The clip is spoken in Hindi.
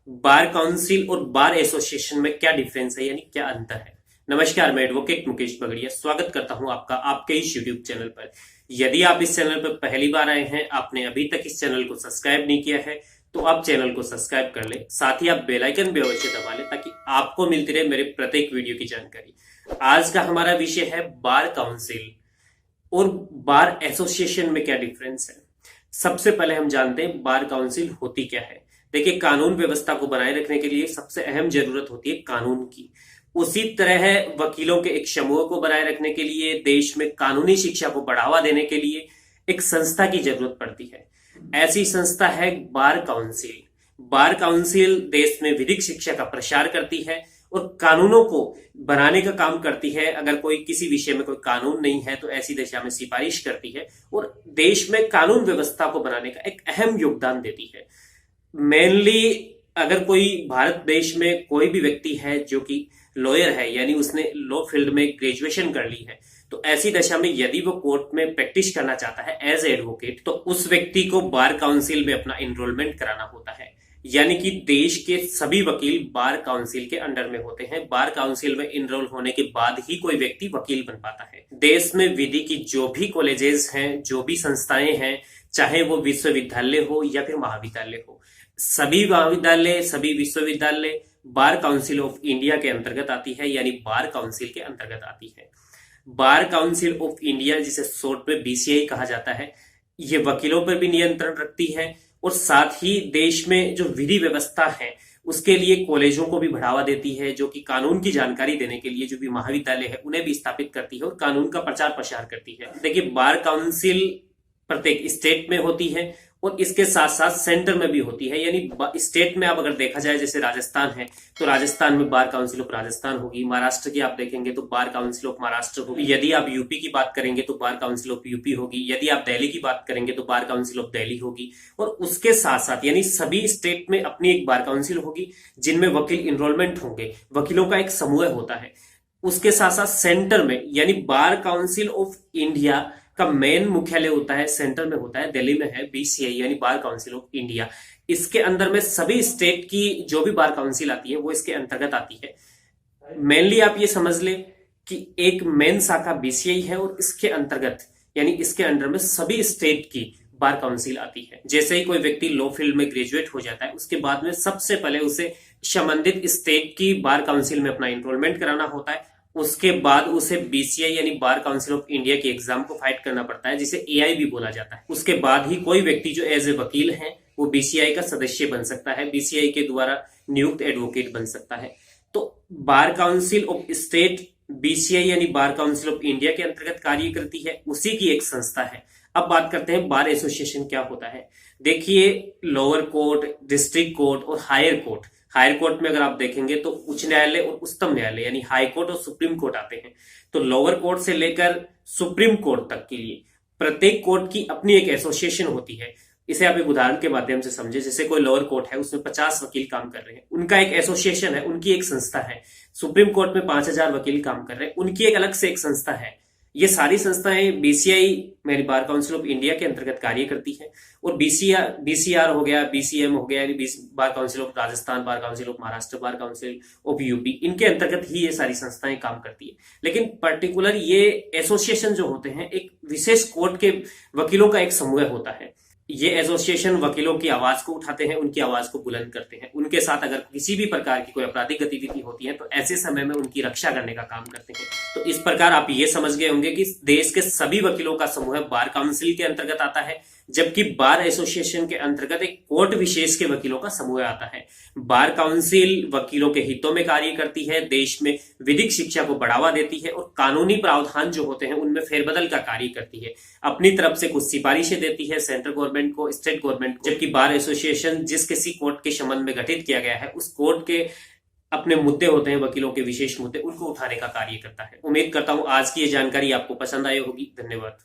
बार काउंसिल और बार एसोसिएशन में क्या डिफरेंस है, यानी क्या अंतर है। नमस्कार, मैं एडवोकेट मुकेश बगड़िया स्वागत करता हूं आपका आपके इस यूट्यूब चैनल पर। यदि आप इस चैनल पर पहली बार आए हैं, आपने अभी तक इस चैनल को सब्सक्राइब नहीं किया है, तो आप चैनल को सब्सक्राइब कर ले। साथ ही आप बेल आइकन भी अवश्य दबा लें ताकि आपको मिलती रहे मेरे प्रत्येक वीडियो की जानकारी। आज का हमारा विषय है बार काउंसिल और बार एसोसिएशन में क्या डिफरेंस है। सबसे पहले हम जानते हैं बार काउंसिल होती क्या है। देखिए, कानून व्यवस्था को बनाए रखने के लिए सबसे अहम जरूरत होती है कानून की। उसी तरह वकीलों के एक समूह को बनाए रखने के लिए, देश में कानूनी शिक्षा को बढ़ावा देने के लिए एक संस्था की जरूरत पड़ती है। ऐसी संस्था है बार काउंसिल। बार काउंसिल देश में विधिक शिक्षा का प्रसार करती है और कानूनों को बनाने का काम करती है। अगर कोई किसी विषय में कोई कानून नहीं है तो ऐसी दिशा में सिफारिश करती है और देश में कानून व्यवस्था को बनाने का एक अहम योगदान देती है। मेनली अगर कोई भारत देश में कोई भी व्यक्ति है जो कि लॉयर है, यानी उसने लॉ फील्ड में ग्रेजुएशन कर ली है, तो ऐसी दशा में यदि वो कोर्ट में प्रैक्टिस करना चाहता है एज एडवोकेट, तो उस व्यक्ति को बार काउंसिल में अपना एनरोलमेंट कराना होता है। यानी कि देश के सभी वकील बार काउंसिल के अंडर में होते हैं। बार काउंसिल में इनरोल होने के बाद ही कोई व्यक्ति वकील बन पाता है। देश में विधि की जो भी कॉलेजेस हैं, जो भी संस्थाएं हैं, चाहे वो विश्वविद्यालय हो या फिर महाविद्यालय हो, सभी महाविद्यालय, सभी विश्वविद्यालय बार काउंसिल ऑफ इंडिया के अंतर्गत आती है, यानी बार काउंसिल के अंतर्गत आती है। बार काउंसिल ऑफ इंडिया, जिसे शॉर्ट में बीसीआई कहा जाता है, ये वकीलों पर भी नियंत्रण रखती है और साथ ही देश में जो विधि व्यवस्था है उसके लिए कॉलेजों को भी बढ़ावा देती है, जो कि कानून की जानकारी देने के लिए जो भी महाविद्यालय है उन्हें भी स्थापित करती है और कानून का प्रचार प्रसार करती है। देखिए, बार काउंसिल प्रत्येक स्टेट में होती है और इसके साथ साथ सेंटर में भी होती है। यानी स्टेट में आप अगर देखा जाए, जैसे राजस्थान है तो राजस्थान में बार काउंसिल ऑफ राजस्थान होगी। महाराष्ट्र की आप देखेंगे तो बार काउंसिल ऑफ महाराष्ट्र होगी। यदि आप यूपी की बात करेंगे तो बार काउंसिल ऑफ यूपी होगी। यदि आप दिल्ली की बात करेंगे तो बार काउंसिल ऑफ दिल्ली होगी। और उसके साथ साथ यानी सभी स्टेट में अपनी एक बार काउंसिल होगी जिनमें वकील इनरोलमेंट होंगे, वकीलों का एक समूह होता है। उसके साथ साथ सेंटर में यानी बार काउंसिल ऑफ इंडिया का मेन मुख्यालय होता है, सेंटर में होता है, दिल्ली में है बीसीआई यानी बार काउंसिल ऑफ इंडिया। इसके अंदर में सभी स्टेट की जो भी बार काउंसिल आती है वो इसके अंतर्गत आती है। मेनली आप ये समझ ले कि एक मेन शाखा बीसीआई है और इसके अंतर्गत यानी इसके अंडर में सभी स्टेट की बार काउंसिल आती है। जैसे ही कोई व्यक्ति लॉ फील्ड में ग्रेजुएट हो जाता है, उसके बाद में सबसे पहले उसे संबंधित स्टेट की बार काउंसिल में अपना एनरोलमेंट कराना होता है। उसके बाद उसे बीसीआई यानी बार काउंसिल ऑफ इंडिया के एग्जाम को फाइट करना पड़ता है, जिसे एआई भी बोला जाता है। उसके बाद ही कोई व्यक्ति जो एज ए वकील है वो बीसीआई का सदस्य बन सकता है, बीसीआई के द्वारा नियुक्त एडवोकेट बन सकता है। तो bar council of state BCI यानी बार काउंसिल ऑफ इंडिया के अंतर्गत कार्य करती है, उसी की एक संस्था है। अब बात करते हैं बार एसोसिएशन क्या होता है। देखिए, लोअर कोर्ट, डिस्ट्रिक्ट कोर्ट और हायर कोर्ट। हायर कोर्ट में अगर आप देखेंगे तो उच्च न्यायालय और उच्चतम न्यायालय यानी हाई कोर्ट और सुप्रीम कोर्ट आते हैं। तो लोअर कोर्ट से लेकर सुप्रीम कोर्ट तक के लिए प्रत्येक कोर्ट की अपनी एक एसोसिएशन होती है। इसे आप एक उदाहरण के माध्यम से समझे। जैसे कोई लोअर कोर्ट है, उसमें 50 वकील काम कर रहे हैं, उनका एक एसोसिएशन है, उनकी एक संस्था है। सुप्रीम कोर्ट में 5000 वकील काम कर रहे हैं, उनकी एक अलग से एक संस्था है। ये सारी संस्थाएं बीसीआई यानी बार काउंसिल ऑफ इंडिया के अंतर्गत कार्य करती है। और बीसीआर हो गया, बीसीएम हो गया, यानी bar council of Rajasthan, bar council of Maharashtra, bar council of UP, इनके अंतर्गत ही ये सारी संस्थाएं काम करती है। लेकिन पर्टिकुलर ये एसोसिएशन जो होते हैं, एक विशेष कोर्ट के वकीलों का एक समूह होता है। ये एसोसिएशन वकीलों की आवाज को उठाते हैं, उनकी आवाज को बुलंद करते हैं। उनके साथ अगर किसी भी प्रकार की कोई आपराधिक गतिविधि होती है तो ऐसे समय में उनकी रक्षा करने का काम करते हैं। तो इस प्रकार आप ये समझ गए होंगे कि देश के सभी वकीलों का समूह बार काउंसिल के अंतर्गत आता है, जबकि बार एसोसिएशन के अंतर्गत एक कोर्ट विशेष के वकीलों का समूह आता है। बार काउंसिल वकीलों के हितों में कार्य करती है, देश में विधिक शिक्षा को बढ़ावा देती है और कानूनी प्रावधान जो होते हैं उनमें फेरबदल का कार्य करती है। अपनी तरफ से कुछ सिफारिशें देती है सेंट्रल गवर्नमेंट को, स्टेट गवर्नमेंट को। जबकि बार एसोसिएशन जिस किसी कोर्ट के संबंध में गठित किया गया है, उस कोर्ट के अपने मुद्दे होते हैं, वकीलों के विशेष मुद्दे, उनको उठाने का कार्य करता है। उम्मीद करता हूं आज की ये जानकारी आपको पसंद आई होगी। धन्यवाद।